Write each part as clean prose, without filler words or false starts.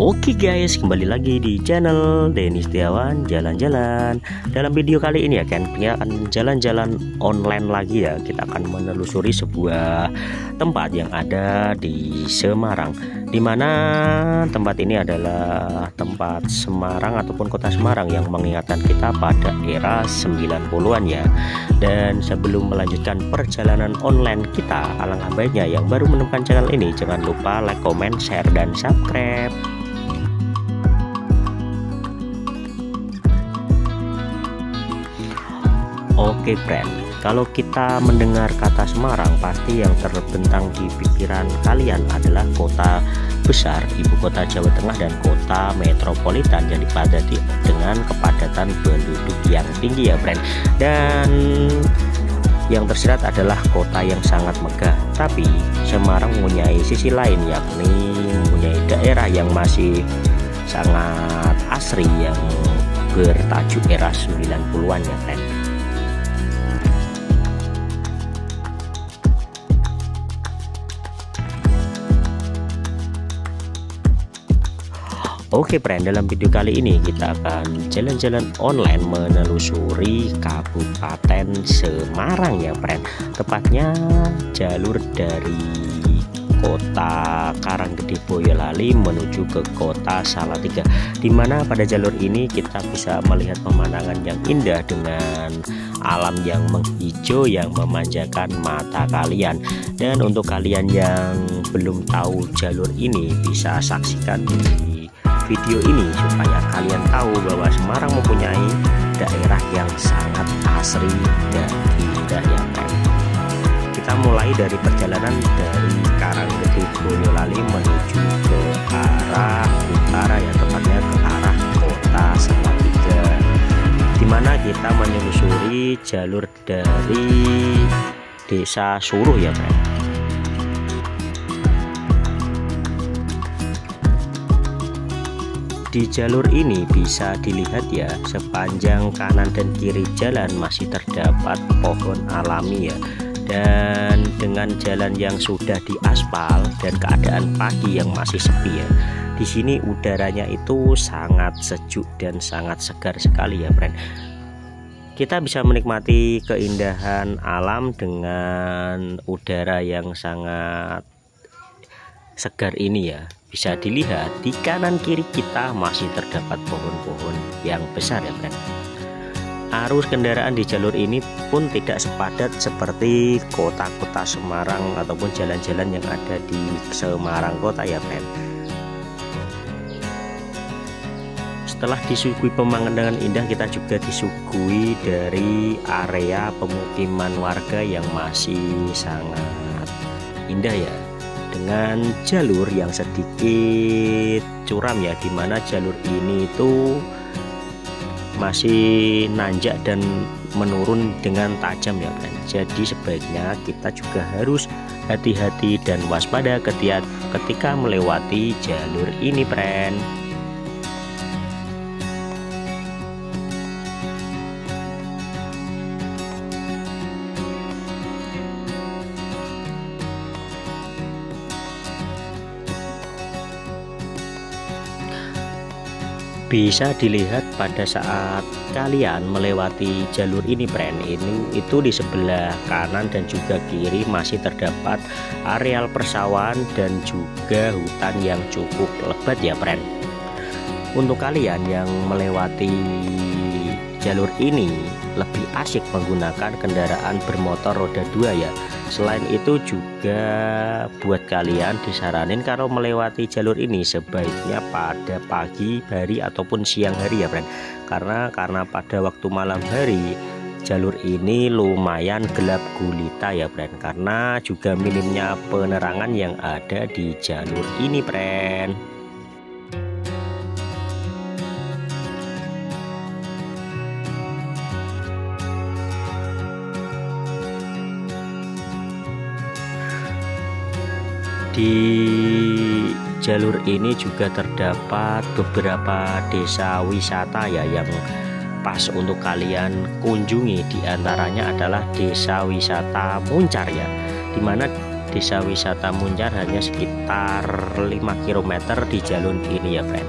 Oke guys, kembali lagi di channel Denny Setiawan Jalan-Jalan. Dalam video kali ini kita akan jalan-jalan online lagi ya. Kita akan menelusuri sebuah tempat yang ada di Semarang, dimana tempat ini adalah tempat Semarang ataupun kota Semarang yang mengingatkan kita pada era 90-an ya. Dan sebelum melanjutkan perjalanan online kita, alangkah baiknya yang baru menemukan channel ini jangan lupa like, comment, share, dan subscribe. Oke friend, kalau kita mendengar kata Semarang, pasti yang terbentang di pikiran kalian adalah kota besar, ibu kota Jawa Tengah, dan kota metropolitan yang dipadati dengan kepadatan penduduk yang tinggi ya friend. Dan yang tersirat adalah kota yang sangat megah. Tapi Semarang mempunyai sisi lain, yakni mempunyai daerah yang masih sangat asri yang bertajuk era 90-an ya friend. Oke friend, dalam video kali ini kita akan jalan-jalan online menelusuri Kabupaten Semarang ya friend. Tepatnya jalur dari kota Karanggede Boyolali menuju ke kota Salatiga, dimana pada jalur ini kita bisa melihat pemandangan yang indah dengan alam yang menghijau yang memanjakan mata kalian. Dan untuk kalian yang belum tahu jalur ini, bisa saksikan di video ini supaya kalian tahu bahwa Semarang mempunyai daerah yang sangat asri dan indah ya friend. Kita mulai dari perjalanan dari Karanggede Boyolali menuju ke arah utara ya, tepatnya ke arah kota Salatiga, dimana kita menelusuri jalur dari desa Suruh ya friend. Di jalur ini bisa dilihat ya, sepanjang kanan dan kiri jalan masih terdapat pohon alami ya. Dan dengan jalan yang sudah diaspal dan keadaan pagi yang masih sepi ya, di sini udaranya itu sangat sejuk dan sangat segar sekali ya friend. Kita bisa menikmati keindahan alam dengan udara yang sangat segar ini ya. Bisa dilihat di kanan kiri kita masih terdapat pohon-pohon yang besar ya friend. Arus kendaraan di jalur ini pun tidak sepadat seperti kota-kota Semarang ataupun jalan-jalan yang ada di Semarang kota ya friend. Setelah disuguhi pemandangan indah, kita juga disuguhi dari area pemukiman warga yang masih sangat indah ya, dengan jalur yang sedikit curam ya, dimana jalur ini itu masih nanjak dan menurun dengan tajam ya friend. Jadi sebaiknya kita juga harus hati-hati dan waspada ketika melewati jalur ini friend. Bisa dilihat pada saat kalian melewati jalur ini friend, itu di sebelah kanan dan juga kiri masih terdapat areal persawahan dan juga hutan yang cukup lebat ya friend. Untuk kalian yang melewati jalur ini, lebih asik menggunakan kendaraan bermotor roda 2 ya. Selain itu juga buat kalian disaranin kalau melewati jalur ini sebaiknya pada pagi hari ataupun siang hari ya friend. Karena pada waktu malam hari jalur ini lumayan gelap gulita ya friend, karena juga minimnya penerangan yang ada di jalur ini friend. Di jalur ini juga terdapat beberapa desa wisata ya yang pas untuk kalian kunjungi. Di antaranya adalah desa wisata Muncar ya, dimana Desa wisata Muncar hanya sekitar 5 km di jalur ini ya friend.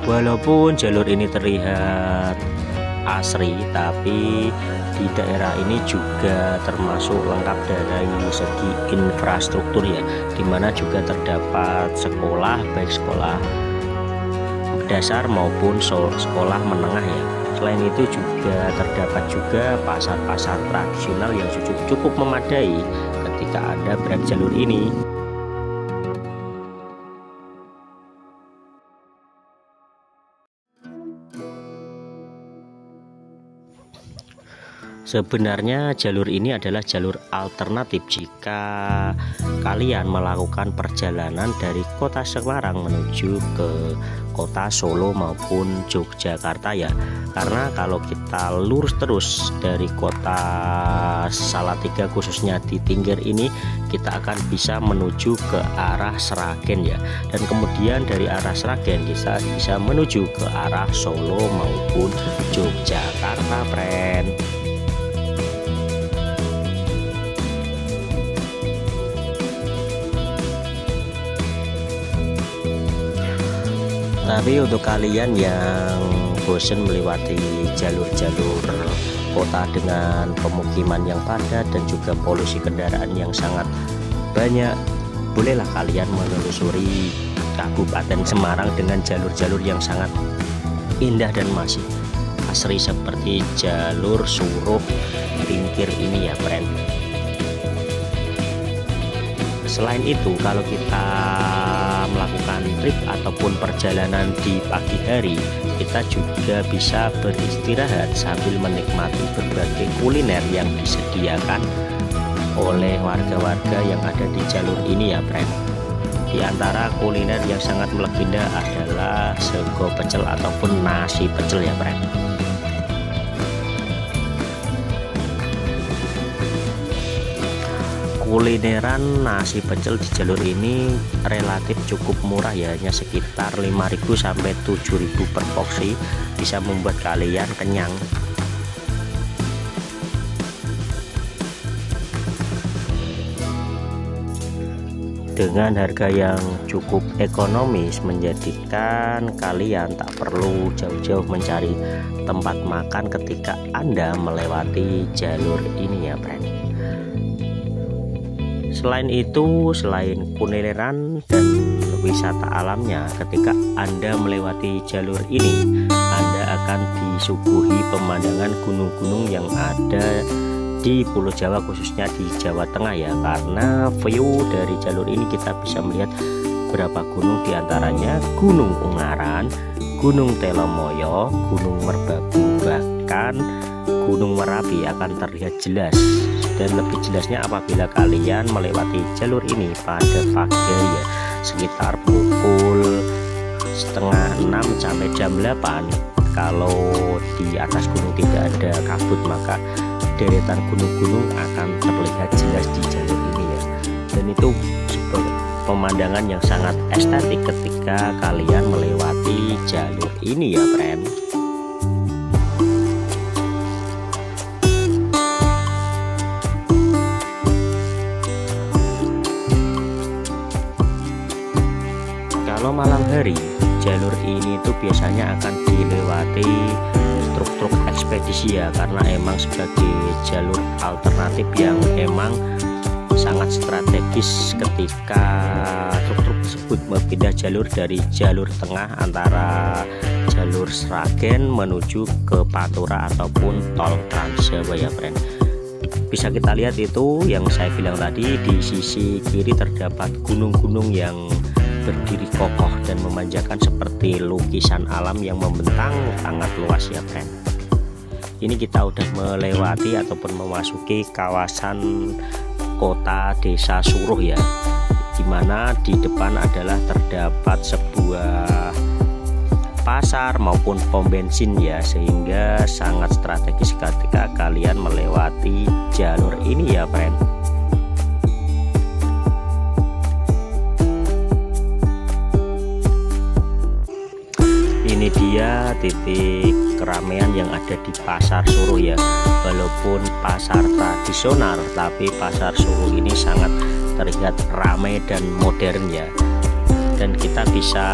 Walaupun jalur ini terlihat asri, tapi di daerah ini juga termasuk lengkap dari segi infrastruktur ya, dimana juga terdapat sekolah, baik sekolah dasar maupun sekolah menengah ya. Selain itu juga terdapat juga pasar-pasar tradisional yang cukup memadai ketika Anda berada di jalur ini. Sebenarnya jalur ini adalah jalur alternatif jika kalian melakukan perjalanan dari kota Semarang menuju ke kota Solo maupun Yogyakarta ya. Karena kalau kita lurus terus dari kota Salatiga khususnya di Tingkir ini, kita akan bisa menuju ke arah Sragen ya. Dan kemudian dari arah Sragen kita bisa menuju ke arah Solo maupun Yogyakarta friend. Tapi untuk kalian yang bosan melewati jalur-jalur kota dengan pemukiman yang padat dan juga polusi kendaraan yang sangat banyak, bolehlah kalian menelusuri Kabupaten Semarang dengan jalur-jalur yang sangat indah dan masih asri seperti jalur Suruh Tingkir ini ya friend. Selain itu, kalau kita melakukan trip ataupun perjalanan di pagi hari, kita juga bisa beristirahat sambil menikmati berbagai kuliner yang disediakan oleh warga-warga yang ada di jalur ini ya friend. Di antara kuliner yang sangat melegenda adalah sego pecel ataupun nasi pecel ya friend. Kulineran nasi pecel di jalur ini relatif cukup murah ya, hanya sekitar 5.000 sampai 7.000 per porsi, bisa membuat kalian kenyang. Dengan harga yang cukup ekonomis menjadikan kalian tak perlu jauh-jauh mencari tempat makan ketika Anda melewati jalur ini ya friend. Selain itu, selain kulineran dan wisata alamnya, ketika Anda melewati jalur ini, Anda akan disuguhi pemandangan gunung-gunung yang ada di Pulau Jawa, khususnya di Jawa Tengah ya. Karena view dari jalur ini kita bisa melihat beberapa gunung, diantaranya Gunung Ungaran, Gunung Telomoyo, Gunung Merbabu, bahkan Gunung Merapi akan terlihat jelas. Dan lebih jelasnya apabila kalian melewati jalur ini pada pagi hari ya, sekitar pukul 5:30 sampai jam 8. Kalau di atas gunung tidak ada kabut, maka deretan gunung-gunung akan terlihat jelas di jalur ini ya. Dan itu sebuah pemandangan yang sangat estetik ketika kalian melewati jalur ini ya friend. Kalau malam hari, jalur ini tuh biasanya akan dilewati truk-truk ekspedisi ya, karena emang sebagai jalur alternatif yang emang sangat strategis ketika truk-truk tersebut berpindah jalur dari jalur tengah antara jalur Sragen menuju ke Pantura ataupun tol Trans Jawa ya friend. Bisa kita lihat itu yang saya bilang tadi, di sisi kiri terdapat gunung-gunung yang berdiri kokoh dan memanjakan seperti lukisan alam yang membentang sangat luas ya friend. Ini kita udah melewati ataupun memasuki kawasan kota desa Suruh ya, dimana di depan adalah terdapat sebuah pasar maupun pom bensin ya, sehingga sangat strategis ketika kalian melewati jalur ini ya friend. Ini Ini dia titik keramaian yang ada di Pasar Suruh ya. Walaupun pasar tradisional, tapi Pasar Suruh ini sangat terlihat ramai dan modern ya. Dan kita bisa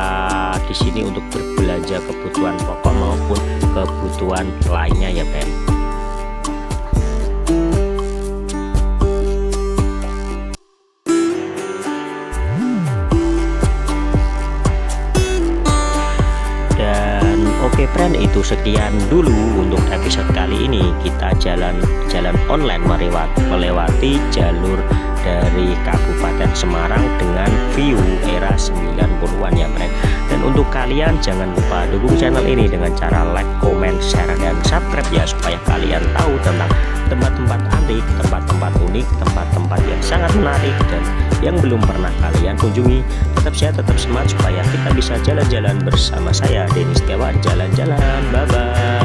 di sini untuk berbelanja kebutuhan pokok maupun kebutuhan lainnya ya Ben. Oke friend, itu sekian dulu untuk episode kali ini. Kita jalan online melewati jalur dari Kabupaten Semarang dengan view era 90-an ya friend. Dan untuk kalian jangan lupa dukung channel ini dengan cara like, comment, share, dan subscribe ya, supaya kalian tahu tentang tempat-tempat antik, tempat-tempat unik, tempat-tempat yang sangat menarik dan yang belum pernah kalian kunjungi. Tetap sehat, tetap semangat supaya kita bisa jalan-jalan bersama saya Denny Setiawan. Jalan-jalan, bye-bye.